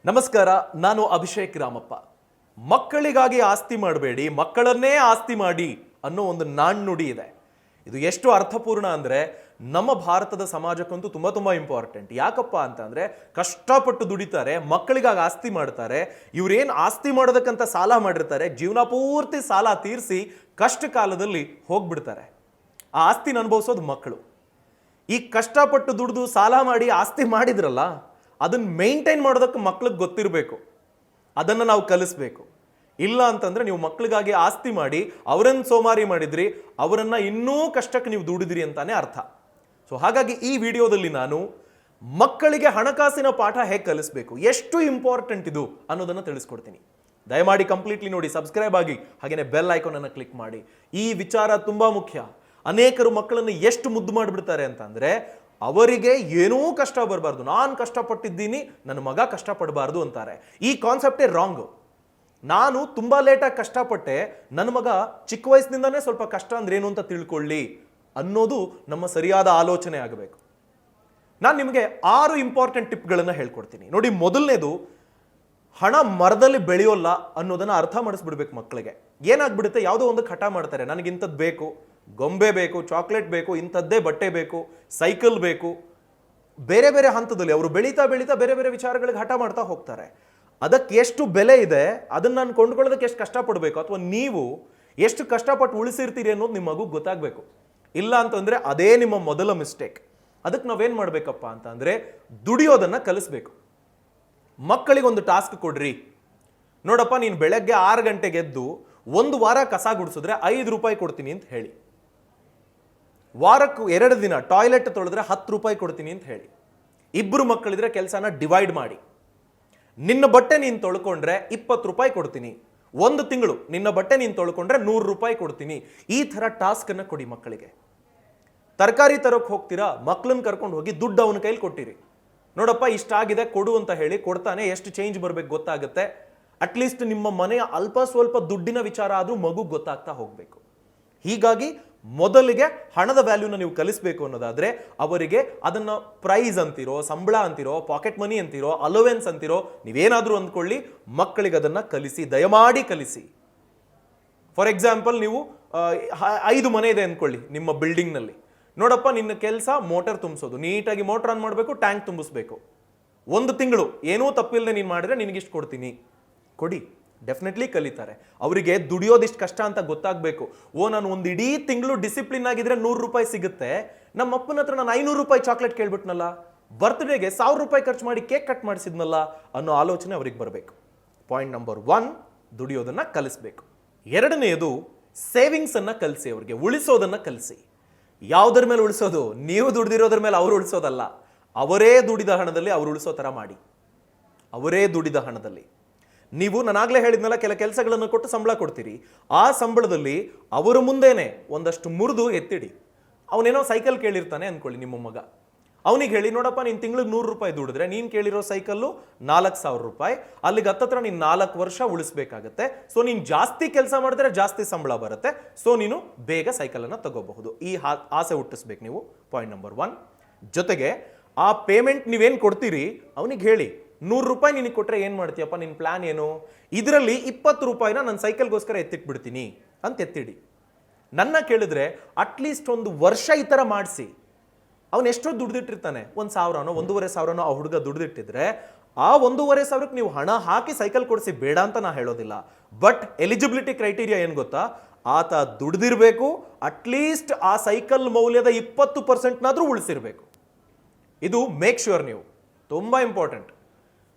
ನಮಸ್ಕಾರ, ನಾನು ಅಭಿಷೇಕ್ ರಾಮಪ್ಪ. ಮಕ್ಕಳಿಗಾಗಿ ಆಸ್ತಿ ಮಾಡಬೇಡಿ, ಮಕ್ಕಳನ್ನೇ ಆಸ್ತಿ ಮಾಡಿ ಅನ್ನೋ ಒಂದು ನಾಣ್ಣುಡಿ ಇದೆ. ಇದು ಎಷ್ಟು ಅರ್ಥಪೂರ್ಣ ಅಂದರೆ ನಮ್ಮ ಭಾರತದ ಸಮಾಜಕ್ಕಂತೂ ತುಂಬ ಇಂಪಾರ್ಟೆಂಟ್. ಯಾಕಪ್ಪ ಅಂತಂದರೆ ಕಷ್ಟಪಟ್ಟು ದುಡಿತಾರೆ, ಮಕ್ಕಳಿಗಾಗಿ ಆಸ್ತಿ ಮಾಡ್ತಾರೆ. ಇವರೇನು ಆಸ್ತಿ ಮಾಡೋದಕ್ಕಂತ ಸಾಲ ಮಾಡಿರ್ತಾರೆ, ಜೀವನ ಪೂರ್ತಿ ಸಾಲ ತೀರಿಸಿ ಕಷ್ಟ ಕಾಲದಲ್ಲಿ ಹೋಗ್ಬಿಡ್ತಾರೆ. ಆ ಆಸ್ತಿನ ಅನುಭವಿಸೋದು ಮಕ್ಕಳು. ಈ ಕಷ್ಟಪಟ್ಟು ದುಡಿದು ಸಾಲ ಮಾಡಿ ಆಸ್ತಿ ಮಾಡಿದ್ರಲ್ಲ, ಅದನ್ನು ಮೇಂಟೈನ್ ಮಾಡೋದಕ್ಕೆ ಮಕ್ಳಿಗೆ ಗೊತ್ತಿರಬೇಕು. ಅದನ್ನು ನಾವು ಕಲಿಸ್ಬೇಕು. ಇಲ್ಲ ಅಂತಂದರೆ ನೀವು ಮಕ್ಕಳಿಗಾಗಿ ಆಸ್ತಿ ಮಾಡಿ ಅವರನ್ನು ಸೋಮಾರಿ ಮಾಡಿದ್ರಿ, ಅವರನ್ನು ಇನ್ನೂ ಕಷ್ಟಕ್ಕೆ ನೀವು ದುಡಿದಿರಿ ಅಂತಾನೆ ಅರ್ಥ. ಸೊ ಹಾಗಾಗಿ ಈ ವಿಡಿಯೋದಲ್ಲಿ ನಾನು ಮಕ್ಕಳಿಗೆ ಹಣಕಾಸಿನ ಪಾಠ ಹೇಗೆ ಕಲಿಸ್ಬೇಕು, ಎಷ್ಟು ಇಂಪಾರ್ಟೆಂಟ್ ಇದು ಅನ್ನೋದನ್ನು ತಿಳಿಸ್ಕೊಡ್ತೀನಿ. ದಯಮಾಡಿ ಕಂಪ್ಲೀಟ್ಲಿ ನೋಡಿ, ಸಬ್ಸ್ಕ್ರೈಬ್ ಆಗಿ, ಹಾಗೆಯೇ ಬೆಲ್ ಐಕಾನ್ ಅನ್ನು ಕ್ಲಿಕ್ ಮಾಡಿ. ಈ ವಿಚಾರ ತುಂಬ ಮುಖ್ಯ. ಅನೇಕರು ಮಕ್ಕಳನ್ನು ಎಷ್ಟು ಮುದ್ದು ಮಾಡಿಬಿಡ್ತಾರೆ ಅಂತಂದರೆ ಅವರಿಗೆ ಏನೂ ಕಷ್ಟ ಬರಬಾರ್ದು, ನಾನು ಕಷ್ಟಪಟ್ಟಿದ್ದೀನಿ, ನನ್ನ ಮಗ ಕಷ್ಟಪಡಬಾರ್ದು ಅಂತಾರೆ. ಈ ಕಾನ್ಸೆಪ್ಟೇ ರಾಂಗು. ನಾನು ತುಂಬ ಲೇಟಾಗಿ ಕಷ್ಟಪಟ್ಟೆ, ನನ್ನ ಮಗ ಚಿಕ್ಕ ವಯಸ್ಸಿನಿಂದನೇ ಸ್ವಲ್ಪ ಕಷ್ಟ ಅಂದ್ರೆ ಏನು ಅಂತ ತಿಳ್ಕೊಳ್ಳಿ ಅನ್ನೋದು ನಮ್ಮ ಸರಿಯಾದ ಆಲೋಚನೆ ಆಗಬೇಕು. ನಾನು ನಿಮಗೆ 6 ಇಂಪಾರ್ಟೆಂಟ್ ಟಿಪ್ಗಳನ್ನು ಹೇಳ್ಕೊಡ್ತೀನಿ. ನೋಡಿ, ಮೊದಲನೇದು, ಹಣ ಮರದಲ್ಲಿ ಬೆಳೆಯೋಲ್ಲ ಅನ್ನೋದನ್ನ ಅರ್ಥ ಮಾಡಿಸ್ಬಿಡ್ಬೇಕು ಮಕ್ಕಳಿಗೆ. ಏನಾಗ್ಬಿಡುತ್ತೆ, ಯಾವುದೋ ಒಂದು ಹಠ ಮಾಡ್ತಾರೆ, ನನಗಿಂಥದ್ದು ಬೇಕು, ಗೊಂಬೆ ಬೇಕು, ಚಾಕ್ಲೇಟ್ ಬೇಕು, ಇಂಥದ್ದೇ ಬಟ್ಟೆ ಬೇಕು, ಸೈಕಲ್ ಬೇಕು. ಬೇರೆ ಬೇರೆ ಹಂತದಲ್ಲಿ ಅವರು ಬೆಳೀತಾ ಬೇರೆ ಬೇರೆ ವಿಚಾರಗಳಿಗೆ ಹಠ ಮಾಡ್ತಾ ಹೋಗ್ತಾರೆ. ಅದಕ್ಕೆ ಎಷ್ಟು ಬೆಲೆ ಇದೆ, ಅದನ್ನು ನಾನು ಕೊಂಡ್ಕೊಳ್ಳೋದಕ್ಕೆ ಎಷ್ಟು ಕಷ್ಟಪಡಬೇಕು, ಅಥವಾ ನೀವು ಎಷ್ಟು ಕಷ್ಟಪಟ್ಟು ಉಳಿಸಿರ್ತೀರಿ ಅನ್ನೋದು ನಿಮ್ಮ ಮಗುಗೆ ಗೊತ್ತಾಗಬೇಕು. ಇಲ್ಲ ಅಂತಂದರೆ ಅದೇ ನಿಮ್ಮ ಮೊದಲ ಮಿಸ್ಟೇಕ್. ಅದಕ್ಕೆ ನಾವೇನು ಮಾಡಬೇಕಪ್ಪ ಅಂತಂದರೆ ದುಡಿಯೋದನ್ನು ಕಲಿಸ್ಬೇಕು. ಮಕ್ಕಳಿಗೆ ಒಂದು ಟಾಸ್ಕ್ ಕೊಡ್ರಿ. ನೋಡಪ್ಪ, ನೀನು ಬೆಳಗ್ಗೆ 6 ಗಂಟೆಗೆ ಎದ್ದು 1 ವಾರ ಕಸ ಗುಡಿಸಿದ್ರೆ 5 ರೂಪಾಯಿ ಕೊಡ್ತೀನಿ ಅಂತ ಹೇಳಿ. ವಾರಕ್ಕೂ 2 ದಿನ ಟಾಯ್ಲೆಟ್ ತೊಳೆದ್ರೆ 10 ರೂಪಾಯಿ ಕೊಡ್ತೀನಿ ಅಂತ ಹೇಳಿ. 2 ಮಕ್ಕಳಿದ್ರೆ ಕೆಲಸನ ಡಿವೈಡ್ ಮಾಡಿ. ನಿನ್ನ ಬಟ್ಟೆ ನೀನು ತೊಳ್ಕೊಂಡ್ರೆ 20 ರೂಪಾಯಿ ಕೊಡ್ತೀನಿ, 1 ತಿಂಗಳು ನಿನ್ನ ಬಟ್ಟೆ ನೀನು ತೊಳ್ಕೊಂಡ್ರೆ 100 ರೂಪಾಯಿ ಕೊಡ್ತೀನಿ. ಈ ಥರ ಟಾಸ್ಕನ್ನು ಕೊಡಿ ಮಕ್ಕಳಿಗೆ. ತರಕಾರಿ ತರೋಕೆ ಹೋಗ್ತೀರಾ, ಮಕ್ಕಳನ್ನ ಕರ್ಕೊಂಡು ಹೋಗಿ ದುಡ್ಡು ಅವನ ಕೈಲಿ ಕೊಟ್ಟಿರಿ. ನೋಡಪ್ಪ, ಇಷ್ಟಾಗಿದೆ ಕೊಡು ಅಂತ ಹೇಳಿ ಕೊಡ್ತಾನೆ. ಎಷ್ಟು ಚೇಂಜ್ ಬರಬೇಕು ಗೊತ್ತಾಗುತ್ತೆ. ಅಟ್ಲೀಸ್ಟ್ ನಿಮ್ಮ ಮನೆಯ ಅಲ್ಪ ಸ್ವಲ್ಪ ದುಡ್ಡಿನ ವಿಚಾರ ಆದರೂ ಮಗು ಗೊತ್ತಾಗ್ತಾ ಹೋಗಬೇಕು. ಹೀಗಾಗಿ ಮೊದಲಿಗೆ ಹಣದ ವ್ಯಾಲ್ಯೂನ ನೀವು ಕಲಿಸಬೇಕು ಅನ್ನೋದಾದ್ರೆ ಅವರಿಗೆ ಅದನ್ನು ಪ್ರೈಸ್ ಅಂತಿರೋ, ಸಂಬಳ ಅಂತಿರೋ, ಪಾಕೆಟ್ ಮನಿ ಅಂತಿರೋ, ಅಲೋವೆನ್ಸ್ ಅಂತಿರೋ, ನೀವೇನಾದರೂ ಅಂದ್ಕೊಳ್ಳಿ, ಮಕ್ಕಳಿಗೆ ಅದನ್ನು ಕಲಿಸಿ, ದಯಮಾಡಿ ಕಲಿಸಿ. ಫಾರ್ ಎಕ್ಸಾಂಪಲ್, ನೀವು 5 ಮನೆ ಇದೆ ಅಂದ್ಕೊಳ್ಳಿ ನಿಮ್ಮ ಬಿಲ್ಡಿಂಗ್ನಲ್ಲಿ. ನೋಡಪ್ಪ, ನಿನ್ನ ಕೆಲಸ ಮೋಟರ್ ತುಂಬಿಸೋದು, ನೀಟಾಗಿ ಮೋಟರ್ ಆನ್ ಮಾಡಬೇಕು, ಟ್ಯಾಂಕ್ ತುಂಬಿಸ್ಬೇಕು. 1 ತಿಂಗಳು ಏನೂ ತಪ್ಪಿಲ್ಲದೆ ನೀನು ಮಾಡಿದ್ರೆ ನಿನಗಿಷ್ಟು ಕೊಡ್ತೀನಿ, ಕೊಡಿ. ಡೆಫಿನೆಟ್ಲಿ ಕಲಿತಾರೆ. ಅವರಿಗೆ ದುಡಿಯೋದಿಷ್ಟು ಕಷ್ಟ ಅಂತ ಗೊತ್ತಾಗಬೇಕು. ನಾನು ಒಂದು ಇಡೀ ತಿಂಗಳು ಡಿಸಿಪ್ಲಿನ್ ಆಗಿದ್ರೆ 100 ರೂಪಾಯಿ ಸಿಗುತ್ತೆ, ನಮ್ಮ ಅಪ್ಪನ ಹತ್ರ ನಾನು 500 ರೂಪಾಯಿ ಚಾಕ್ಲೇಟ್ ಕೇಳ್ಬಿಟ್ನಲ್ಲ, ಬರ್ತ್ಡೇಗೆ 1000 ರೂಪಾಯಿ ಖರ್ಚು ಮಾಡಿ ಕೇಕ್ ಕಟ್ ಮಾಡಿಸಿದ್ನಲ್ಲ ಅನ್ನೋ ಆಲೋಚನೆ ಅವ್ರಿಗೆ ಬರಬೇಕು. ಪಾಯಿಂಟ್ ನಂಬರ್ 1, ದುಡಿಯೋದನ್ನ ಕಲಿಸ್ಬೇಕು. 2ನೇದು, ಸೇವಿಂಗ್ಸ್ ಅನ್ನ ಕಲಿಸಿ. ಅವ್ರಿಗೆ ಉಳಿಸೋದನ್ನ ಕಲಿಸಿ. ಯಾವುದರ ಮೇಲೆ ಉಳಿಸೋದು? ನೀವು ದುಡ್ದಿರೋದ್ರ ಮೇಲೆ ಅವ್ರು ಉಳಿಸೋದಲ್ಲ. ಅವರೇ ದುಡಿದ ಹಣದಲ್ಲಿ ಅವ್ರು ಉಳಿಸೋ ಥರ ಮಾಡಿ. ಅವರೇ ದುಡಿದ ಹಣದಲ್ಲಿ ನೀವು, ನಾನಾಗಲೇ ಹೇಳಿದ್ನಲ್ಲ, ಕೆಲ ಕೆಲಸಗಳನ್ನು ಕೊಟ್ಟು ಸಂಬಳ ಕೊಡ್ತೀರಿ. ಆ ಸಂಬಳದಲ್ಲಿ ಅವರ ಮುಂದೆನೆ ಒಂದಷ್ಟು ಮುರಿದು ಎತ್ತಿಡಿ. ಅವನೇನೋ ಸೈಕಲ್ ಕೇಳಿರ್ತಾನೆ ಅಂದ್ಕೊಳ್ಳಿ ನಿಮ್ಮ ಮಗ. ಅವನಿಗೆ ಹೇಳಿ, ನೋಡಪ್ಪ, ನೀನು ತಿಂಗಳಿಗೆ 100 ರೂಪಾಯಿ ದುಡಿದ್ರೆ ನೀನು ಕೇಳಿರೋ ಸೈಕಲ್ಲು 4000 ರೂಪಾಯಿ. ಅಲ್ಲಿಗೆ ಹತ್ತತ್ರ ನೀನು 4 ವರ್ಷ ಉಳಿಸ್ಬೇಕಾಗತ್ತೆ. ಸೊ ನೀನು ಜಾಸ್ತಿ ಕೆಲಸ ಮಾಡಿದ್ರೆ ಜಾಸ್ತಿ ಸಂಬಳ ಬರುತ್ತೆ. ಸೊ ನೀನು ಬೇಗ ಸೈಕಲನ್ನು ತಗೋಬಹುದು. ಈ ಆಸೆ ಹುಟ್ಟಿಸ್ಬೇಕು ನೀವು. Point number 1. ಜೊತೆಗೆ ಆ ಪೇಮೆಂಟ್ ನೀವೇನು ಕೊಡ್ತೀರಿ ಅವನಿಗೆ ಹೇಳಿ, 100 ರೂಪಾಯಿ ನಿನಗೆ ಕೊಟ್ಟರೆ ಏನು ಮಾಡ್ತೀಯಪ್ಪ, ನಿನ್ನ ಪ್ಲಾನ್ ಏನು? ಇದರಲ್ಲಿ 20 ರೂಪಾಯಿನ ನನ್ನ ಸೈಕಲ್ಗೋಸ್ಕರ ಎತ್ತಿಟ್ಬಿಡ್ತೀನಿ ಅಂತ ಎತ್ತಿಡಿ. ನನ್ನ ಕೇಳಿದ್ರೆ ಅಟ್ಲೀಸ್ಟ್ 1 ವರ್ಷ ಈ ಥರ ಮಾಡಿಸಿ. ಅವನು ಎಷ್ಟೋ ದುಡ್ದಿಟ್ಟಿರ್ತಾನೆ, 1000ನೋ 1500ನೋ ಆ ಹುಡುಗ ದುಡ್ದಿಟ್ಟಿದ್ರೆ ಆ 1500ಕ್ಕೆ ನೀವು ಹಣ ಹಾಕಿ ಸೈಕಲ್ ಕೊಡಿಸಿ, ಬೇಡ ಅಂತ ನಾ ಹೇಳೋದಿಲ್ಲ. ಬಟ್ ಎಲಿಜಿಬಿಲಿಟಿ ಕ್ರೈಟೀರಿಯಾ ಏನು ಗೊತ್ತಾ? ಆತ ದುಡ್ದಿರಬೇಕು, ಅಟ್ಲೀಸ್ಟ್ ಆ ಸೈಕಲ್ ಮೌಲ್ಯದ 20%ನಾದರೂ ಉಳಿಸಿರ್ಬೇಕು. ಇದು ಮೇಕ್ ಶ್ಯೂರ್ ನೀವು. ತುಂಬ ಇಂಪಾರ್ಟೆಂಟ್.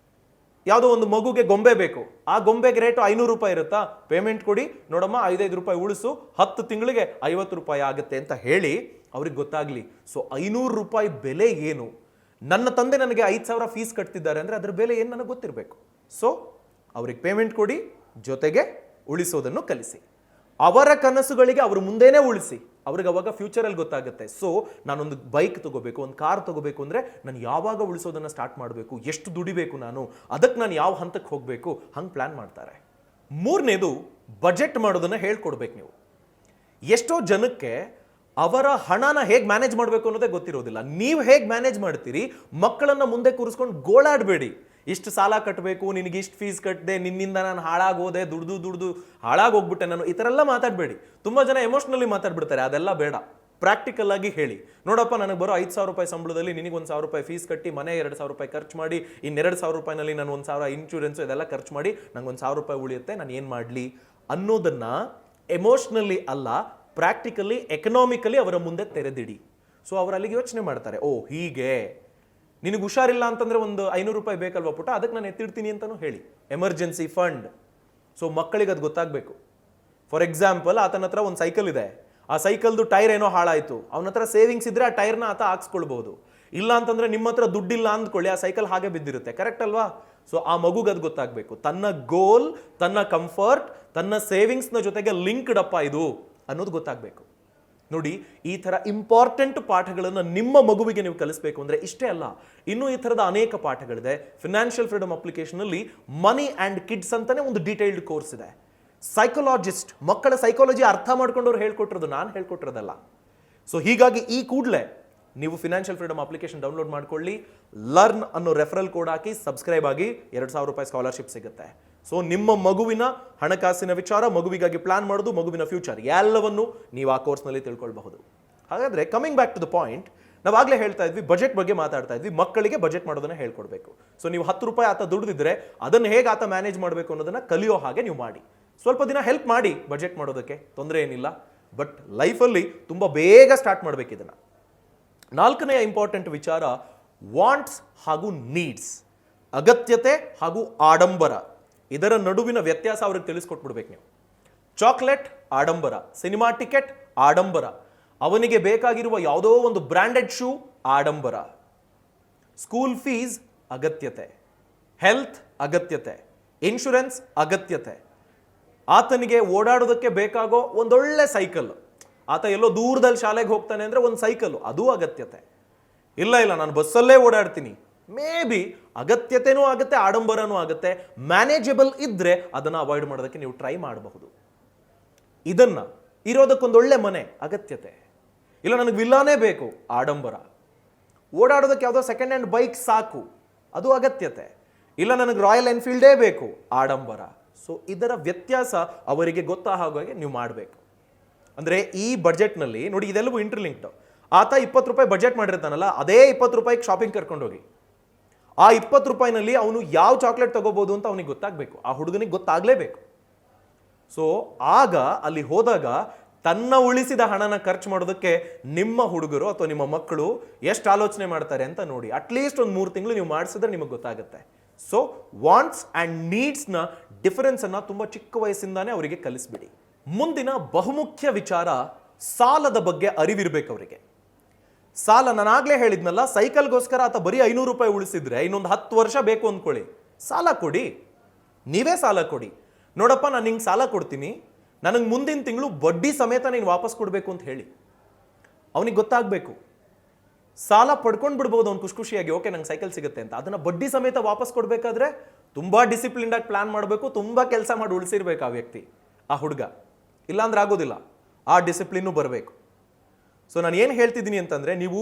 ಯಾವುದೋ ಒಂದು ಮಗುಗೆ ಗೊಂಬೆ ಬೇಕು, ಆ ಗೊಂಬೆಗೆ ರೇಟು 500 ರೂಪಾಯಿ ಇರುತ್ತಾ? ಪೇಮೆಂಟ್ ಕೊಡಿ, ನೋಡಮ್ಮ 5 ರೂಪಾಯಿ ಉಳಿಸು, 10 ತಿಂಗಳಿಗೆ 50 ರೂಪಾಯಿ ಆಗುತ್ತೆ ಅಂತ ಹೇಳಿ ಅವ್ರಿಗೆ ಗೊತ್ತಾಗ್ಲಿ. ಸೊ 500 ರೂಪಾಯಿ ಬೆಲೆ ಏನು? ನನ್ನ ತಂದೆ ನನಗೆ 5000 ಫೀಸ್ ಕಟ್ತಿದ್ದಾರೆ ಅಂದರೆ ಅದ್ರ ಬೆಲೆ ಏನು ನನಗೆ ಗೊತ್ತಿರಬೇಕು. ಸೊ ಅವ್ರಿಗೆ ಪೇಮೆಂಟ್ ಕೊಡಿ, ಜೊತೆಗೆ ಉಳಿಸೋದನ್ನು ಕಲಿಸಿ. ಅವರ ಕನಸುಗಳಿಗೆ ಅವರು ಮುಂದೆನೇ ಉಳಿಸಿ. ಅವ್ರಿಗೆ ಅವಾಗ ಫ್ಯೂಚರಲ್ಲಿ ಗೊತ್ತಾಗುತ್ತೆ. ಸೊ ನಾನೊಂದು ಬೈಕ್ ತಗೋಬೇಕು, ಒಂದು ಕಾರ್ ತಗೋಬೇಕು ಅಂದರೆ ನಾನು ಯಾವಾಗ ಉಳಿಸೋದನ್ನು ಸ್ಟಾರ್ಟ್ ಮಾಡಬೇಕು, ಎಷ್ಟು ದುಡಿಬೇಕು ನಾನು, ಅದಕ್ಕೆ ನಾನು ಯಾವ ಹಂತಕ್ಕೆ ಹೋಗಬೇಕು, ಹಂಗೆ ಪ್ಲ್ಯಾನ್ ಮಾಡ್ತಾರೆ. 3ನೇದು, ಬಜೆಟ್ ಮಾಡೋದನ್ನು ಹೇಳ್ಕೊಡ್ಬೇಕು ನೀವು. ಎಷ್ಟೋ ಜನಕ್ಕೆ ಅವರ ಹಣನ ಹೇಗೆ ಮ್ಯಾನೇಜ್ ಮಾಡಬೇಕು ಅನ್ನೋದೇ ಗೊತ್ತಿರೋದಿಲ್ಲ. ನೀವು ಹೇಗೆ ಮ್ಯಾನೇಜ್ ಮಾಡ್ತೀರಿ, ಮಕ್ಕಳನ್ನ ಮುಂದೆ ಕೂರಿಸ್ಕೊಂಡು ಗೋಳಾಡಬೇಡಿ. ಇಷ್ಟು ಸಾಲ ಕಟ್ಟಬೇಕು, ನಿನಗೆ ಇಷ್ಟು ಫೀಸ್ ಕಟ್ಟದೆ, ನಿನ್ನಿಂದ ನಾನು ಹಾಳಾಗೋದೆ, ದುಡ್ದು ಹಾಳಾಗೋಗ್ಬಿಟ್ಟೆ ನಾನು, ಈ ಥರ ಎಲ್ಲ ಮಾತಾಡಬೇಡಿ. ತುಂಬ ಜನ ಎಮೋಷ್ನಲಿ ಮಾತಾಡ್ಬಿಡ್ತಾರೆ, ಅದೆಲ್ಲ ಬೇಡ. ಪ್ರಾಕ್ಟಿಕಲ್ ಆಗಿ ಹೇಳಿ, ನೋಡಪ್ಪ ನನಗೆ ಬರೋ 5,000 ರೂಪಾಯಿ ಸಂಬಳದಲ್ಲಿ ನಿನಗೆ 1,000 ರೂಪಾಯಿ ಫೀಸ್ ಕಟ್ಟಿ, ಮನೆ 2,000 ರೂಪಾಯಿ ಖರ್ಚು ಮಾಡಿ, ಇನ್ನು 2,000 ರೂಪಾಯಿನಲ್ಲಿ ನಾನು 1,000 ಇನ್ಶೂರೆನ್ಸು ಇದೆಲ್ಲ ಖರ್ಚು ಮಾಡಿ ನಂಗೆ 1,000 ರೂಪಾಯಿ ಉಳಿಯುತ್ತೆ, ನಾನು ಏನು ಮಾಡಲಿ ಅನ್ನೋದನ್ನ ಎಮೋಷ್ನಲಿ ಅಲ್ಲ, ಪ್ರಾಕ್ಟಿಕಲಿ ಎಕನಾಮಿಕಲಿ ಅವರ ಮುಂದೆ ತೆರೆದಿಡಿ. ಸೊ ಅವರು ಅಲ್ಲಿಗೆ ಯೋಚನೆ ಮಾಡ್ತಾರೆ, ಓ ಹೀಗೆ, ನಿನಗೆ ಹುಷಾರಿಲ್ಲ ಅಂತಂದ್ರೆ ಒಂದು 500 ರೂಪಾಯಿ ಬೇಕಲ್ವಾ ಪುಟ, ಅದಕ್ಕೆ ನಾನು ಎತ್ತಿಡ್ತೀನಿ ಅಂತಾನು ಹೇಳಿ. Emergency fund. ಸೊ ಮಕ್ಕಳಿಗೆ ಅದು ಗೊತ್ತಾಗಬೇಕು. ಫಾರ್ ಎಕ್ಸಾಂಪಲ್, ಆತನ ಹತ್ರ ಒಂದು ಸೈಕಲ್ ಇದೆ, ಆ ಸೈಕಲ್ದು ಟೈರ್ ಏನೋ ಹಾಳಾಯಿತು, ಅವನ ಹತ್ರ ಸೇವಿಂಗ್ಸ್ ಇದ್ರೆ ಆ ಟೈರ್ನ ಆತ ಹಾಕ್ಸ್ಕೊಳ್ಬಹುದು. ಇಲ್ಲ ಅಂತಂದ್ರೆ ನಿಮ್ಮ ಹತ್ರ ದುಡ್ಡಿಲ್ಲ ಅಂದ್ಕೊಳ್ಳಿ, ಆ ಸೈಕಲ್ ಹಾಗೆ ಬಿದ್ದಿರುತ್ತೆ, ಕರೆಕ್ಟ್ ಅಲ್ವಾ? ಸೊ ಆ ಮಗುಗೆ ಅದು ಗೊತ್ತಾಗಬೇಕು, ತನ್ನ ಗೋಲ್, ತನ್ನ ಕಂಫರ್ಟ್, ತನ್ನ ಸೇವಿಂಗ್ಸ್ನ ಜೊತೆಗೆ ಲಿಂಕ್ಡ್ ಅಪ್ಪ ಇದು ಅನ್ನೋದು ಗೊತ್ತಾಗಬೇಕು. ನೋಡಿ, ಈ ಥರ ಇಂಪಾರ್ಟೆಂಟ್ ಪಾಠಗಳನ್ನು ನಿಮ್ಮ ಮಗುವಿಗೆ ನೀವು ಕಲಿಸಬೇಕು ಅಂದರೆ ಇಷ್ಟೇ ಅಲ್ಲ, ಇನ್ನೂ ಈ ಥರದ ಅನೇಕ ಪಾಠಗಳಿದೆ. ಫಿನಾನ್ಷಿಯಲ್ ಫ್ರೀಡಮ್ ಅಪ್ಲಿಕೇಶನಲ್ಲಿ ಮನಿ ಆ್ಯಂಡ್ ಕಿಡ್ಸ್ ಅಂತಾನೆ ಒಂದು ಡೀಟೇಲ್ಡ್ ಕೋರ್ಸ್ ಇದೆ. ಸೈಕಾಲಜಿಸ್ಟ್, ಮಕ್ಕಳ ಸೈಕಾಲಜಿ ಅರ್ಥ ಮಾಡ್ಕೊಂಡವ್ರು ಹೇಳ್ಕೊಟ್ಟಿರೋದು, ನಾನು ಹೇಳ್ಕೊಟ್ಟಿರೋದಲ್ಲ. ಸೊ ಹೀಗಾಗಿ ಈ ಕೂಡಲೇ ನೀವು ಫಿನಾನ್ಷಿಯಲ್ ಫ್ರೀಡಮ್ ಅಪ್ಲಿಕೇಶನ್ ಡೌನ್ಲೋಡ್ ಮಾಡ್ಕೊಳ್ಳಿ, ಲರ್ನ್ ಅನ್ನೋ ರೆಫರಲ್ ಕೋಡ್ ಹಾಕಿ ಸಬ್ಸ್ಕ್ರೈಬ್ ಆಗಿ 2,000 ರೂಪಾಯಿ ಸ್ಕಾಲರ್ಶಿಪ್ ಸಿಗುತ್ತೆ. ಸೊ ನಿಮ್ಮ ಮಗುವಿನ ಹಣಕಾಸಿನ ವಿಚಾರ, ಮಗುವಿಗಾಗಿ ಪ್ಲಾನ್ ಮಾಡೋದು, ಮಗುವಿನ ಫ್ಯೂಚರ್ ಎಲ್ಲವನ್ನು ನೀವು ಆ ಕೋರ್ಸ್ನಲ್ಲಿ ತಿಳ್ಕೊಳ್ಬಹುದು. ಹಾಗಾದ್ರೆ coming back to the point, ನಾವಾಗಲೇ ಹೇಳ್ತಾ ಇದ್ವಿ, ಬಜೆಟ್ ಬಗ್ಗೆ ಮಾತಾಡ್ತಾ ಇದ್ವಿ, ಮಕ್ಕಳಿಗೆ ಬಜೆಟ್ ಮಾಡೋದನ್ನ ಹೇಳ್ಕೊಡ್ಬೇಕು. ಸೊ ನೀವು 10 ರೂಪಾಯಿ ಆತ ದುಡಿದಿದ್ರೆ ಅದನ್ನು ಹೇಗೆ ಆತ ಮ್ಯಾನೇಜ್ ಮಾಡಬೇಕು ಅನ್ನೋದನ್ನ ಕಲಿಯೋ ಹಾಗೆ ನೀವು ಮಾಡಿ. ಸ್ವಲ್ಪ ದಿನ ಹೆಲ್ಪ್ ಮಾಡಿ ಬಜೆಟ್ ಮಾಡೋದಕ್ಕೆ, ತೊಂದರೆ ಏನಿಲ್ಲ. ಬಟ್ ಲೈಫಲ್ಲಿ ತುಂಬ ಬೇಗ ಸ್ಟಾರ್ಟ್ ಮಾಡಬೇಕು ಇದನ್ನ. 4ನೇ ಇಂಪಾರ್ಟೆಂಟ್ ವಿಚಾರ, ವಾಂಟ್ಸ್ ಹಾಗೂ ನೀಡ್ಸ್, ಅಗತ್ಯತೆ ಹಾಗೂ ಆಡಂಬರ. ಇದರ ನಡುವಿನ ವ್ಯತ್ಯಾಸ ಅವ್ರಿಗೆ ತಿಳಿಸ್ಕೊಟ್ಬಿಡ್ಬೇಕು ನೀವು. ಚಾಕ್ಲೇಟ್ ಆಡಂಬರ, ಸಿನಿಮಾ ಟಿಕೆಟ್ ಆಡಂಬರ, ಅವನಿಗೆ ಬೇಕಾಗಿರುವ ಯಾವುದೋ ಒಂದು ಬ್ರ್ಯಾಂಡೆಡ್ ಶೂ ಆಡಂಬರ, ಸ್ಕೂಲ್ ಫೀಸ್ ಅಗತ್ಯತೆ, ಹೆಲ್ತ್ ಅಗತ್ಯತೆ, ಇನ್ಶೂರೆನ್ಸ್ ಅಗತ್ಯತೆ, ಆತನಿಗೆ ಓಡಾಡೋದಕ್ಕೆ ಬೇಕಾಗೋ ಒಂದೊಳ್ಳೆ ಸೈಕಲ್, ಆತ ಎಲ್ಲೋ ದೂರದಲ್ಲಿ ಶಾಲೆಗೆ ಹೋಗ್ತಾನೆ ಅಂದ್ರೆ ಒಂದು ಸೈಕಲ್, ಅದು ಅಗತ್ಯತೆ. ಇಲ್ಲ ನಾನು ಬಸ್ಸಲ್ಲೇ ಓಡಾಡ್ತೀನಿ, ಮೇ ಬಿ ಅಗತ್ಯತೆನೂ ಆಗುತ್ತೆ, ಆಡಂಬರನೂ ಆಗುತ್ತೆ. ಮ್ಯಾನೇಜಬಲ್ ಇದ್ರೆ ಅದನ್ನ ಅವಾಯ್ಡ್ ಮಾಡೋದಕ್ಕೆ ನೀವು ಟ್ರೈ ಮಾಡಬಹುದು. ಇದನ್ನ ಇರೋದಕ್ಕೊಂದೊಳ್ಳೆ ಮನೆ ಅಗತ್ಯತೆ, ಇಲ್ಲ ನನಗೆ ವಿಲ್ಲಾನೇ ಬೇಕು ಆಡಂಬರ, ಓಡಾಡೋದಕ್ಕೆ ಯಾವುದೋ ಸೆಕೆಂಡ್ ಹ್ಯಾಂಡ್ ಬೈಕ್ ಸಾಕು ಅದು ಅಗತ್ಯತೆ, ಇಲ್ಲ ನನಗೆ ರಾಯಲ್ ಎನ್ಫೀಲ್ಡೇ ಬೇಕು ಆಡಂಬರ. ಸೊ ಇದರ ವ್ಯತ್ಯಾಸ ಅವರಿಗೆ ಗೊತ್ತಾಗೋಗೆ ನೀವು ಮಾಡಬೇಕು. ಅಂದ್ರೆ ಈ ಬಜೆಟ್ನಲ್ಲಿ ನೋಡಿ, ಇದೆಲ್ಲವೂ ಇಂಟರ್ಲಿಂಕ್ಡ್. ಆತ 20 ರೂಪಾಯಿ ಬಜೆಟ್ ಮಾಡಿರ್ತಾನಲ್ಲ, ಅದೇ 20 ರೂಪಾಯಿಗೆ ಶಾಪಿಂಗ್ ಕರ್ಕೊಂಡೋಗಿ, ಆ 20 ರೂಪಾಯಿನಲ್ಲಿ ಅವನು ಯಾವ ಚಾಕ್ಲೇಟ್ ತಗೋಬಹುದು ಅಂತ ಅವನಿಗೆ ಗೊತ್ತಾಗಬೇಕು, ಆ ಹುಡುಗನಿಗೆ ಗೊತ್ತಾಗಲೇಬೇಕು. ಸೊ ಆಗ ಅಲ್ಲಿ ಹೋದಾಗ ತನ್ನ ಉಳಿಸಿದ ಹಣನ ಖರ್ಚು ಮಾಡೋದಕ್ಕೆ ನಿಮ್ಮ ಹುಡುಗರು ಅಥವಾ ನಿಮ್ಮ ಮಕ್ಕಳು ಎಷ್ಟು ಆಲೋಚನೆ ಮಾಡ್ತಾರೆ ಅಂತ ನೋಡಿ. ಅಟ್ಲೀಸ್ಟ್ ಒಂದು 3 ತಿಂಗಳು ನೀವು ಮಾಡಿಸಿದ್ರೆ ನಿಮಗೆ ಗೊತ್ತಾಗುತ್ತೆ. ಸೊ ವಾಂಟ್ಸ್ ಅಂಡ್ ನೀಡ್ಸ್ ನ ಡಿಫರೆನ್ಸ್ ಅನ್ನ ತುಂಬಾ ಚಿಕ್ಕ ವಯಸ್ಸಿಂದಾನೇ ಅವರಿಗೆ ಕಲಿಸ್ಬಿಡಿ. ಮುಂದಿನ ಬಹುಮುಖ್ಯ ವಿಚಾರ, ಸಾಲದ ಬಗ್ಗೆ ಅರಿವಿರ್ಬೇಕು ಅವರಿಗೆ. ಸಾಲ, ನಾನಾಗ್ಲೇ ಹೇಳಿದ್ನಲ್ಲ, ಸೈಕಲ್ಗೋಸ್ಕರ ಆತ ಬರೀ 500 ರೂಪಾಯಿ ಉಳಿಸಿದ್ರೆ ಇನ್ನೊಂದು 10 ವರ್ಷ ಬೇಕು ಅಂದ್ಕೊಳ್ಳಿ, ಸಾಲ ಕೊಡಿ, ನೀವೇ ಸಾಲ ಕೊಡಿ. ನೋಡಪ್ಪ ನಾನು ನಿಂಗೆ ಸಾಲ ಕೊಡ್ತೀನಿ, ನನಗೆ ಮುಂದಿನ ತಿಂಗಳು ಬಡ್ಡಿ ಸಮೇತ ನೀನು ವಾಪಸ್ ಕೊಡಬೇಕು ಅಂತ ಹೇಳಿ. ಅವನಿಗೆ ಗೊತ್ತಾಗಬೇಕು, ಸಾಲ ಪಡ್ಕೊಂಡು ಬಿಡ್ಬೋದು ಅವ್ನು ಖುಷಿಯಾಗಿ, ಓಕೆ ನಂಗೆ ಸೈಕಲ್ ಸಿಗುತ್ತೆ ಅಂತ. ಅದನ್ನ ಬಡ್ಡಿ ಸಮೇತ ವಾಪಸ್ ಕೊಡಬೇಕಾದ್ರೆ ತುಂಬಾ ಡಿಸಿಪ್ಲಿನ್ಡ್ ಆಗಿ ಪ್ಲಾನ್ ಮಾಡಬೇಕು, ತುಂಬಾ ಕೆಲಸ ಮಾಡಿ ಉಳಿಸಿರ್ಬೇಕು ಆ ವ್ಯಕ್ತಿ, ಆ ಹುಡುಗ. ಇಲ್ಲಾಂದ್ರೆ ಆಗೋದಿಲ್ಲ, ಆ ಡಿಸಿಪ್ಲಿನ್ನು ಬರಬೇಕು. ಸೊ ನಾನು ಏನು ಹೇಳ್ತಿದ್ದೀನಿ ಅಂತಂದ್ರೆ, ನೀವು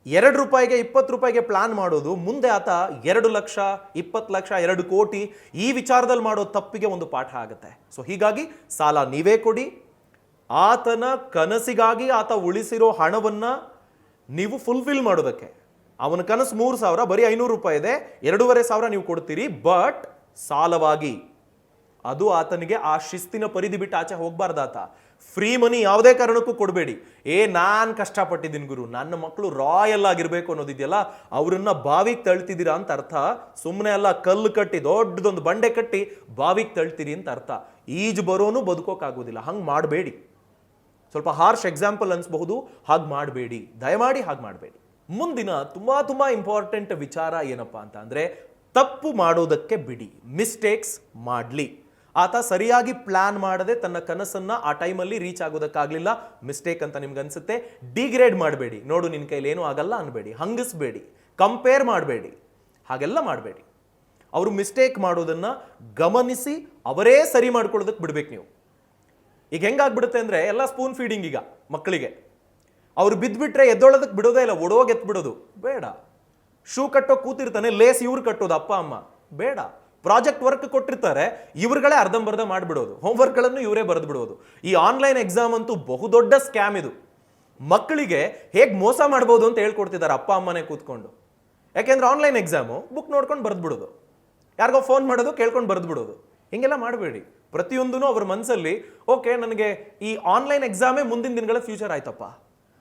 2 ರೂಪಾಯಿಗೆ 20 ರೂಪಾಯಿಗೆ ಪ್ಲಾನ್ ಮಾಡೋದು, ಮುಂದೆ ಆತ 2 ಲಕ್ಷ 20 ಲಕ್ಷ 2 ಕೋಟಿ ಈ ವಿಚಾರದಲ್ಲಿ ಮಾಡೋ ತಪ್ಪಿಗೆ ಒಂದು ಪಾಠ ಆಗುತ್ತೆ. ಸೊ ಹೀಗಾಗಿ ಸಾಲ ನೀವೇ ಕೊಡಿ, ಆತನ ಕನಸಿಗಾಗಿ ಆತ ಉಳಿಸಿರೋ ಹಣವನ್ನ ನೀವು ಫುಲ್ಫಿಲ್ ಮಾಡೋದಕ್ಕೆ. ಅವನ ಕನಸು 3,000, ಬರೀ 500 ರೂಪಾಯಿ ಇದೆ, 2,500 ನೀವು ಕೊಡ್ತೀರಿ, ಬಟ್ ಸಾಲವಾಗಿ. ಅದು ಆತನಿಗೆ ಆ ಶಿಸ್ತಿನ ಪರಿಧಿ ಬಿಟ್ಟು ಆಚೆ ಹೋಗ್ಬಾರ್ದು. ಆತ ಫ್ರೀ ಮನಿ ಯಾವುದೇ ಕಾರಣಕ್ಕೂ ಕೊಡಬೇಡಿ. ನಾನು ಕಷ್ಟಪಟ್ಟಿದ್ದೀನಿ ಗುರು, ನನ್ನ ಮಕ್ಕಳು ರಾಯಲ್ ಆಗಿರ್ಬೇಕು ಅನ್ನೋದಿದೆಯಲ್ಲ, ಅವರನ್ನ ಬಾವಿಗೆ ತಳ್ತಿದ್ದೀರಾ ಅಂತ ಅರ್ಥ. ಸುಮ್ಮನೆ ಅಲ್ಲ, ಕಲ್ಲು ಕಟ್ಟಿ ದೊಡ್ಡದೊಂದು ಬಂಡೆ ಕಟ್ಟಿ ಬಾವಿಗೆ ತಳ್ತೀರಿ ಅಂತ ಅರ್ಥ. ಈಜು ಬರೋನು ಬದುಕೋಕ್ಕಾಗೋದಿಲ್ಲ, ಹಂಗೆ ಮಾಡಬೇಡಿ. ಸ್ವಲ್ಪ ಹಾರ್ಶ್ ಎಕ್ಸಾಂಪಲ್ ಅನ್ಸ್ಬಹುದು, ಹಾಗೆ ಮಾಡಬೇಡಿ, ದಯಮಾಡಿ ಹಾಗೆ ಮಾಡಬೇಡಿ. ಮುಂದಿನ ತುಂಬಾ ಇಂಪಾರ್ಟೆಂಟ್ ವಿಚಾರ ಏನಪ್ಪಾ ಅಂತ ಅಂದ್ರೆ, ತಪ್ಪು ಮಾಡೋದಕ್ಕೆ ಬಿಡಿ, ಮಿಸ್ಟೇಕ್ಸ್ ಮಾಡಲಿ. ಆತ ಸರಿಯಾಗಿ ಪ್ಲಾನ್ ಮಾಡದೆ ತನ್ನ ಕನಸನ್ನ ಆ ಟೈಮಲ್ಲಿ ರೀಚ್ ಆಗೋದಕ್ಕಾಗ್ಲಿಲ್ಲ, ಮಿಸ್ಟೇಕ್ ಅಂತ ನಿಮ್ಗೆ ಅನ್ಸುತ್ತೆ. ಡಿಗ್ರೇಡ್ ಮಾಡಬೇಡಿ, ನೋಡು ನಿನ್ನ ಕೈಲಿ ಏನೂ ಆಗಲ್ಲ ಅನ್ಬೇಡಿ, ಹಂಗಿಸ್ಬೇಡಿ, ಕಂಪೇರ್ ಮಾಡಬೇಡಿ, ಹಾಗೆಲ್ಲ ಮಾಡಬೇಡಿ. ಅವರು ಮಿಸ್ಟೇಕ್ ಮಾಡೋದನ್ನ ಗಮನಿಸಿ ಅವರೇ ಸರಿ ಮಾಡ್ಕೊಳ್ಳೋದಕ್ಕೆ ಬಿಡ್ಬೇಕು ನೀವು. ಈಗ ಹೆಂಗಾಗ್ಬಿಡುತ್ತೆ ಅಂದ್ರೆ, ಎಲ್ಲ ಸ್ಪೂನ್ ಫೀಡಿಂಗ್. ಈಗ ಮಕ್ಕಳಿಗೆ ಅವ್ರು ಬಿದ್ದುಬಿಟ್ರೆ ಎದ್ದೊಳೋದಕ್ಕೆ ಬಿಡೋದೇ ಇಲ್ಲ, ಒಡೋಗಿ ಎತ್ ಬಿಡೋದು ಬೇಡ. ಶೂ ಕಟ್ಟೋ ಕೂತಿರ್ತಾನೆ, ಲೇಸ್ ಇವ್ರು ಕಟ್ಟೋದು ಅಪ್ಪ ಅಮ್ಮ ಬೇಡ. ಪ್ರಾಜೆಕ್ಟ್ ವರ್ಕ್ ಕೊಟ್ಟಿರ್ತಾರೆ, ಇವ್ರುಗಳೇ ಅರ್ಧಂಬರ್ಧ ಮಾಡಿಬಿಡೋದು, ಹೋಮ್ವರ್ಕ್ಗಳನ್ನು ಇವರೇ ಬರೆದು ಬಿಡೋದು. ಈ ಆನ್ಲೈನ್ ಎಕ್ಸಾಮ್ ಅಂತೂ ಬಹುದೊಡ್ಡ ಸ್ಕ್ಯಾಮ್ ಇದು. ಮಕ್ಕಳಿಗೆ ಹೇಗೆ ಮೋಸ ಮಾಡ್ಬೋದು ಅಂತ ಹೇಳ್ಕೊಡ್ತಿದ್ದಾರೆ ಅಪ್ಪ ಅಮ್ಮನೇ ಕೂತ್ಕೊಂಡು. ಯಾಕೆಂದ್ರೆ ಆನ್ಲೈನ್ ಎಕ್ಸಾಮು ಬುಕ್ ನೋಡ್ಕೊಂಡು ಬರೆದು ಬಿಡೋದು, ಯಾರಿಗೋ ಫೋನ್ ಮಾಡೋದು ಕೇಳ್ಕೊಂಡು ಬರೆದು ಬಿಡೋದು. ಹಿಂಗೆಲ್ಲ ಮಾಡಬೇಡಿ. ಪ್ರತಿಯೊಂದೂ ಅವ್ರ ಮನಸ್ಸಲ್ಲಿ ಓಕೆ ನನಗೆ ಈ ಆನ್ಲೈನ್ ಎಕ್ಸಾಮೇ ಮುಂದಿನ ದಿನಗಳ ಫ್ಯೂಚರ್ ಆಯ್ತಪ್ಪ.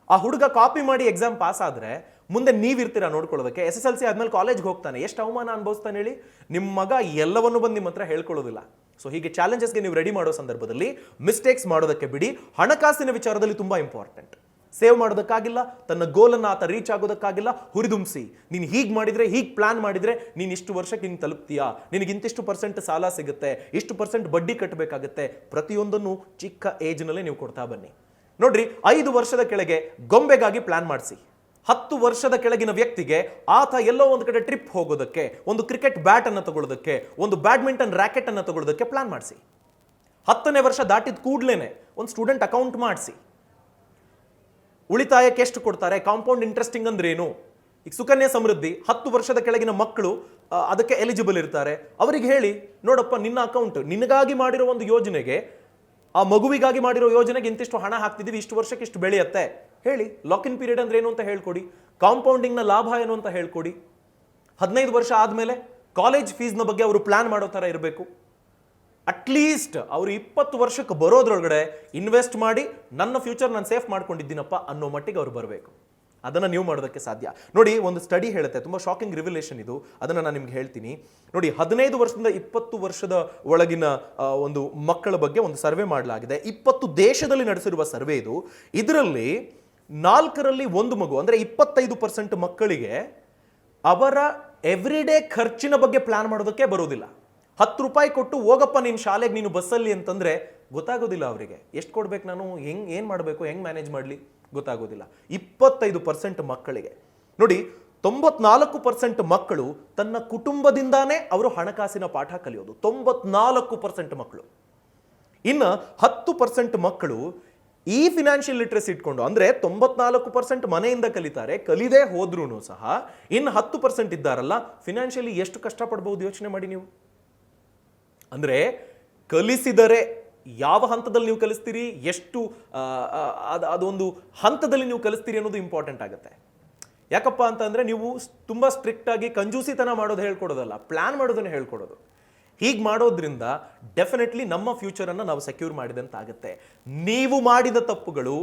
ಆ ಹುಡುಗ ಕಾಪಿ ಮಾಡಿ ಎಕ್ಸಾಮ್ ಪಾಸ್ ಆದರೆ ಮುಂದೆ ನೀವಿರ್ತೀರಾ ನೋಡ್ಕೊಳ್ಳೋದಕ್ಕೆ. SSLC ಆದ್ಮೇಲೆ ಕಾಲೇಜ್ಗೆ ಹೋಗ್ತಾನೆ, ಎಷ್ಟು ಅವಮಾನ ಅನುಭವಿಸ್ತಾನೆ ಹೇಳಿ. ನಿಮ್ಮ ಮಗ ಎಲ್ಲವನ್ನು ಬಂದು ನಿಮ್ಮ ಹತ್ರ ಹೇಳ್ಕೊಳ್ಳೋದಿಲ್ಲ. ಸೊ ಹೀಗೆ ಚಾಲೆಂಜಸ್ಗೆ ನೀವು ರೆಡಿ ಮಾಡೋ ಸಂದರ್ಭದಲ್ಲಿ ಮಿಸ್ಟೇಕ್ಸ್ ಮಾಡೋದಕ್ಕೆ ಬಿಡಿ. ಹಣಕಾಸಿನ ವಿಚಾರದಲ್ಲಿ ತುಂಬಾ ಇಂಪಾರ್ಟೆಂಟ್. ಸೇವ್ ಮಾಡೋದಕ್ಕಾಗಿಲ್ಲ, ತನ್ನ ಗೋಲನ್ನು ಆತ ರೀಚ್ ಆಗೋದಕ್ಕಾಗಿಲ್ಲ, ಹುರಿದುಂಬಿಸಿ. ನೀನು ಹೀಗೆ ಮಾಡಿದ್ರೆ, ಹೀಗೆ ಪ್ಲಾನ್ ಮಾಡಿದ್ರೆ ನೀನು ಇಷ್ಟು ವರ್ಷಕ್ಕೆ ಹಿಂಗೆ ತಲುಪ್ತೀಯಾ, ನಿನಗೆ ಇಂತಿಷ್ಟು % ಸಾಲ ಸಿಗುತ್ತೆ, ಇಷ್ಟು % ಬಡ್ಡಿ ಕಟ್ಟಬೇಕಾಗುತ್ತೆ. ಪ್ರತಿಯೊಂದನ್ನು ಚಿಕ್ಕ ಏಜ್ನಲ್ಲೇ ನೀವು ಕೊಡ್ತಾ ಬನ್ನಿ. ನೋಡ್ರಿ, 5 ವರ್ಷದ ಕೆಳಗೆ ಗೊಂಬೆಗಾಗಿ ಪ್ಲಾನ್ ಮಾಡಿಸಿ. 10 ವರ್ಷದ ಕೆಳಗಿನ ವ್ಯಕ್ತಿಗೆ ಆತ ಎಲ್ಲೋ ಒಂದು ಕಡೆ ಟ್ರಿಪ್ ಹೋಗೋದಕ್ಕೆ, ಒಂದು ಕ್ರಿಕೆಟ್ ಬ್ಯಾಟ್ ಅನ್ನು ತಗೊಳ್ಳೋದಕ್ಕೆ, ಒಂದು ಬ್ಯಾಡ್ಮಿಂಟನ್ ರ್ಯಾಕೆಟ್ ಅನ್ನು ತಗೊಳ್ಳೋದಕ್ಕೆ ಪ್ಲಾನ್ ಮಾಡಿಸಿ. 10ನೇ ವರ್ಷ ದಾಟಿದ ಕೂಡ್ಲೇನೆ ಒಂದು ಸ್ಟೂಡೆಂಟ್ ಅಕೌಂಟ್ ಮಾಡಿಸಿ. ಉಳಿತಾಯಕ್ಕೆ ಎಷ್ಟು ಕೊಡ್ತಾರೆ, ಕಾಂಪೌಂಡ್ ಇಂಟ್ರೆಸ್ಟಿಂಗ್ ಅಂದ್ರೇನು, ಈಗ ಸುಕನ್ಯಾ ಸಮೃದ್ಧಿ 10 ವರ್ಷದ ಕೆಳಗಿನ ಮಕ್ಕಳು ಅದಕ್ಕೆ ಎಲಿಜಿಬಲ್ ಇರ್ತಾರೆ. ಅವರಿಗೆ ಹೇಳಿ, ನೋಡಪ್ಪ ನಿನ್ನ ಅಕೌಂಟ್ ನಿನಗಾಗಿ ಮಾಡಿರೋ ಒಂದು ಯೋಜನೆಗೆ, ಆ ಮಗುವಿಗಾಗಿ ಮಾಡಿರೋ ಯೋಜನೆಗೆ ಇಂತಿಷ್ಟು ಹಣ ಹಾಕ್ತಿದ್ದೀವಿ, ಇಷ್ಟು ವರ್ಷಕ್ಕೆ ಇಷ್ಟು ಬೆಳೆಯುತ್ತೆ ಹೇಳಿ. ಲಾಕ್ ಇನ್ ಪೀರಿಯಡ್ ಅಂದ್ರೆ ಏನು ಅಂತ ಹೇಳ್ಕೊಡಿ, ಕಾಂಪೌಂಡಿಂಗ್ನ ಲಾಭ ಏನು ಅಂತ ಹೇಳ್ಕೊಡಿ. 15 ವರ್ಷ ಆದಮೇಲೆ ಕಾಲೇಜ್ ಫೀಸ್ನ ಬಗ್ಗೆ ಅವರು ಪ್ಲಾನ್ ಮಾಡೋ ಥರ ಇರಬೇಕು. ಅಟ್ಲೀಸ್ಟ್ ಅವರು 20 ವರ್ಷಕ್ಕೆ ಬರೋದ್ರೊಳಗಡೆ ಇನ್ವೆಸ್ಟ್ ಮಾಡಿ ನನ್ನ ಫ್ಯೂಚರ್ ನಾನು ಸೇಫ್ ಮಾಡ್ಕೊಂಡಿದ್ದೀನಪ್ಪ ಅನ್ನೋ ಮಟ್ಟಿಗೆ ಅವ್ರು ಬರಬೇಕು. ಅದನ್ನು ನೀವು ಮಾಡೋದಕ್ಕೆ ಸಾಧ್ಯ. ನೋಡಿ, ಒಂದು ಸ್ಟಡಿ ಹೇಳುತ್ತೆ, ತುಂಬ ಶಾಕಿಂಗ್ ರಿವಿಲೇಷನ್ ಇದು, ಅದನ್ನು ನಾನು ನಿಮ್ಗೆ ಹೇಳ್ತೀನಿ. ನೋಡಿ, 15 ವರ್ಷದಿಂದ 20 ವರ್ಷದ ಒಳಗಿನ ಒಂದು ಮಕ್ಕಳ ಬಗ್ಗೆ ಒಂದು ಸರ್ವೆ ಮಾಡಲಾಗಿದೆ. 20 ದೇಶದಲ್ಲಿ ನಡೆಸಿರುವ ಸರ್ವೆ ಇದು. ಇದರಲ್ಲಿ 4ರಲ್ಲಿ 1 ಮಗು ಅಂದರೆ 25% ಮಕ್ಕಳಿಗೆ ಅವರ ಎವ್ರಿಡೇ ಖರ್ಚಿನ ಬಗ್ಗೆ ಪ್ಲಾನ್ ಮಾಡೋದಕ್ಕೆ ಬರೋದಿಲ್ಲ. 10 ರೂಪಾಯಿ ಕೊಟ್ಟು ಹೋಗಪ್ಪ ನೀನು ಶಾಲೆಗೆ, ನೀನು ಬಸ್ಸಲ್ಲಿ ಅಂತಂದ್ರೆ ಗೊತ್ತಾಗೋದಿಲ್ಲ ಅವರಿಗೆ. ಎಷ್ಟು ಕೊಡ್ಬೇಕು, ನಾನು ಏನು ಮಾಡಬೇಕು, ಹೆಂಗೆ ಮ್ಯಾನೇಜ್ ಮಾಡಲಿ ಗೊತ್ತಾಗೋದಿಲ್ಲ. 25% ಮಕ್ಕಳಿಗೆ. ನೋಡಿ, 94% ಮಕ್ಕಳು ತನ್ನ ಕುಟುಂಬದಿಂದಾನೇ ಅವರು ಹಣಕಾಸಿನ ಪಾಠ ಕಲಿಯೋದು. 94% ಮಕ್ಕಳು. ಇನ್ನು 10% ಮಕ್ಕಳು ಈ ಫಿನಾನ್ಷಿಯಲ್ ಲಿಟ್ರಸಿ ಇಟ್ಕೊಂಡು, ಅಂದ್ರೆ 94% ಮನೆಯಿಂದ ಕಲಿತಾರೆ, ಕಲಿದೇ ಹೋದ್ರೂ ಸಹ ಇನ್ನು 10% ಇದ್ದಾರಲ್ಲ, ಫಿನಾನ್ಷಿಯಲಿ ಎಷ್ಟು ಕಷ್ಟಪಡ್ಬೋದು ಯೋಚನೆ ಮಾಡಿ ನೀವು. ಅಂದ್ರೆ ಕಲಿಸಿದರೆ ಯಾವ ಹಂತದಲ್ಲಿ ನೀವು ಕಲಿಸ್ತೀರಿ, ಎಷ್ಟು ಅದೊಂದು ಹಂತದಲ್ಲಿ ನೀವು ಕಲಿಸ್ತೀರಿ ಅನ್ನೋದು ಇಂಪಾರ್ಟೆಂಟ್ ಆಗುತ್ತೆ. ಯಾಕಪ್ಪ ಅಂತಂದ್ರೆ ನೀವು ತುಂಬಾ ಸ್ಟ್ರಿಕ್ಟ್ ಆಗಿ ಕಂಜೂಸಿತನ ಮಾಡೋದು ಹೇಳ್ಕೊಡೋದಲ್ಲ, ಪ್ಲಾನ್ ಮಾಡೋದನ್ನ ಹೇಳ್ಕೊಡೋದು. ಹೀಗೆ ಮಾಡೋದ್ರಿಂದ ಡೆಫಿನೆಟ್ಲಿ ನಮ್ಮ ಫ್ಯೂಚರನ್ನು ನಾವು ಸೆಕ್ಯೂರ್ ಮಾಡಿದಂತಾಗುತ್ತೆ. ನೀವು ಮಾಡಿದ ತಪ್ಪುಗಳು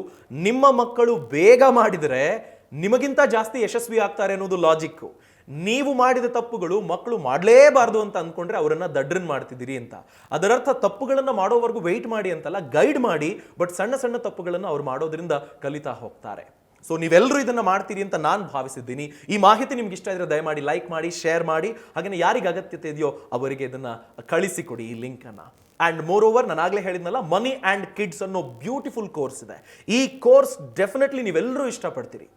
ನಿಮ್ಮ ಮಕ್ಕಳು ಬೇಗ ಮಾಡಿದರೆ ನಿಮಗಿಂತ ಜಾಸ್ತಿ ಯಶಸ್ವಿ ಆಗ್ತಾರೆ ಅನ್ನೋದು ಲಾಜಿಕ್ಕು. ನೀವು ಮಾಡಿದ ತಪ್ಪುಗಳು ಮಕ್ಕಳು ಮಾಡಲೇಬಾರ್ದು ಅಂತ ಅಂದ್ಕೊಂಡ್ರೆ ಅವರನ್ನ ದಡ್ರನ್ ಮಾಡ್ತಿದ್ದೀರಿ ಅಂತ. ಅದರರ್ಥ ತಪ್ಪುಗಳನ್ನು ಮಾಡೋವರೆಗೂ ವೆಯ್ಟ್ ಮಾಡಿ ಅಂತಲ್ಲ, ಗೈಡ್ ಮಾಡಿ. ಬಟ್ ಸಣ್ಣ ಸಣ್ಣ ತಪ್ಪುಗಳನ್ನು ಅವ್ರು ಮಾಡೋದ್ರಿಂದ ಕಲಿತಾ ಹೋಗ್ತಾರೆ. ಸೊ ನೀವೆಲ್ಲರೂ ಇದನ್ನು ಮಾಡ್ತೀರಿ ಅಂತ ನಾನು ಭಾವಿಸಿದ್ದೀನಿ. ಈ ಮಾಹಿತಿ ನಿಮ್ಗೆ ಇಷ್ಟ ಇದ್ರೆ ದಯಮಾಡಿ ಲೈಕ್ ಮಾಡಿ, ಶೇರ್ ಮಾಡಿ. ಹಾಗೆಯೇ ಯಾರಿಗೆ ಅಗತ್ಯತೆ ಇದೆಯೋ ಅವರಿಗೆ ಇದನ್ನು ಕಳಿಸಿಕೊಡಿ, ಈ ಲಿಂಕನ್ನು. ಆ್ಯಂಡ್ ಮೋರ್ ಓವರ್, ನಾನು ಆಗಲೇ ಹೇಳಿದ್ನಲ್ಲ, ಮನಿ ಆ್ಯಂಡ್ ಕಿಡ್ಸ್ ಅನ್ನೋ ಬ್ಯೂಟಿಫುಲ್ ಕೋರ್ಸ್ ಇದೆ. ಈ ಕೋರ್ಸ್ ಡೆಫಿನೆಟ್ಲಿ ನೀವೆಲ್ಲರೂ ಇಷ್ಟಪಡ್ತೀರಿ.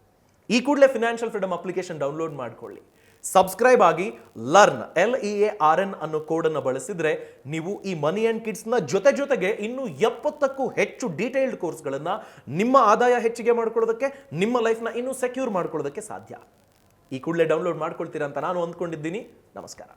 ಈ ಕೂಡಲೇ ಫಿನಾನ್ಷಿಯಲ್ ಫ್ರೀಡಮ್ ಅಪ್ಲಿಕೇಶನ್ ಡೌನ್ಲೋಡ್ ಮಾಡ್ಕೊಳ್ಳಿ, ಸಬ್ಸ್ಕ್ರೈಬ್ ಆಗಿ. ಲರ್ನ್ LEARN ಅನ್ನೋ ಕೋಡನ್ನು ಬಳಸಿದ್ರೆ ನೀವು ಈ ಮನಿ ಆ್ಯಂಡ್ ಕಿಡ್ಸ್ನ ಜೊತೆಗೆ ಇನ್ನೂ 70ಕ್ಕೂ ಹೆಚ್ಚು ಡೀಟೇಲ್ಡ್ ಕೋರ್ಸ್ಗಳನ್ನು ನಿಮ್ಮ ಆದಾಯ ಹೆಚ್ಚಿಗೆ ಮಾಡ್ಕೊಳ್ಳೋದಕ್ಕೆ, ನಿಮ್ಮ ಲೈಫ್ನ ಇನ್ನೂ ಸೆಕ್ಯೂರ್ ಮಾಡ್ಕೊಳ್ಳೋದಕ್ಕೆ ಸಾಧ್ಯ. ಈ ಕೂಡಲೇ ಡೌನ್ಲೋಡ್ ಮಾಡ್ಕೊಳ್ತೀರಾ ಅಂತ ನಾನು ಅಂದ್ಕೊಂಡಿದ್ದೀನಿ. ನಮಸ್ಕಾರ.